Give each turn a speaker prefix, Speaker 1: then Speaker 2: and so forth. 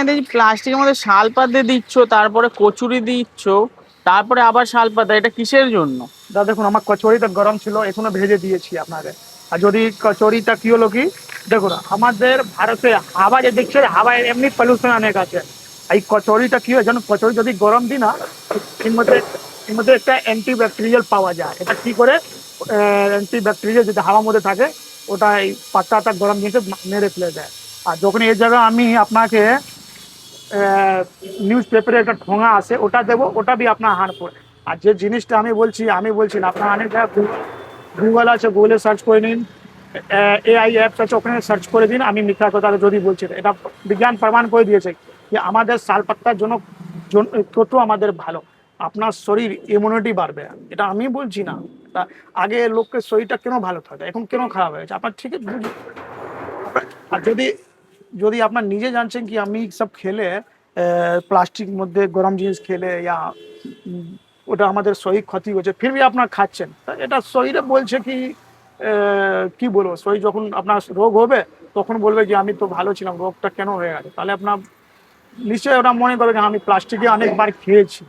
Speaker 1: এখানে দেখছি প্লাস্টিকের মধ্যে শালপাতা দিচ্ছ, তারপরে কচুরি দিচ্ছ, তারপরে আবার শালপাতা, এটা কিসের জন্য?
Speaker 2: দাদা দেখুন, আমার কচুরিটা গরম ছিল, এখনো ভেজে দিয়েছি আপনাকে। আর যদি কচুরিটা কি হলো কি, দেখুন আমাদের ভারতে হাওয়া যে দেখছে, হাওয়ায় এমনি পলিউশন অনেক আছে। এই কচুরিটা কি হয় জানো, কচুরি যদি গরম দিই না, এর মধ্যে একটা অ্যান্টি ব্যাকটেরিয়াল পাওয়া যায়। এটা কি করে, অ্যান্টি ব্যাকটেরিয়া যদি হাওয়ার মধ্যে থাকে, ওটা এই পাতাটা গরম জিনিসে মেরে ফেলে দেয়। আর যখন এই জায়গায় আমি আপনাকে নিউজ পেপারে একটা ঠোঙা আছে, ওটা দেবো, ওটা দিয়ে আপনার হারপুর। আর যে জিনিসটা আমি বলছি না, আপনার অনেক জায়গায় গুগল আছে, গুগলে সার্চ করে নিন, এআই অ্যাপস আছে, ওখানে সার্চ করে দিন। আমি মিথ্যা কথা যদি বলছি না, এটা বিজ্ঞান প্রমাণ করে দিয়েছে যে আমাদের শালপাতার জন্য কত আমাদের ভালো। আপনার শরীর ইমিউনিটি বাড়বে, এটা আমি বলছি না। তা আগে লোকের শরীরটা কেন ভালো থাকে, এখন কেন খারাপ হয়েছে, আপনার ঠিক বুঝি। আর যদি যদি আপনার নিজে জানছেন কি আমি সব খেলে, প্লাস্টিক মধ্যে গরম জিনিস খেলে ইয়া ওটা আমাদের শরীর ক্ষতি হচ্ছে, ফির ভি আপনার খাচ্ছেন, তা এটা শরীরে বলছে কি, কি বলবো, শরীর যখন আপনার রোগ হবে তখন বলবে যে আমি তো ভালো ছিলাম, রোগটা কেন হয়ে গেছে। তাহলে আপনার নিশ্চয়ই ওটা মনে করবে যে আমি প্লাস্টিকে অনেকবার খেয়েছি।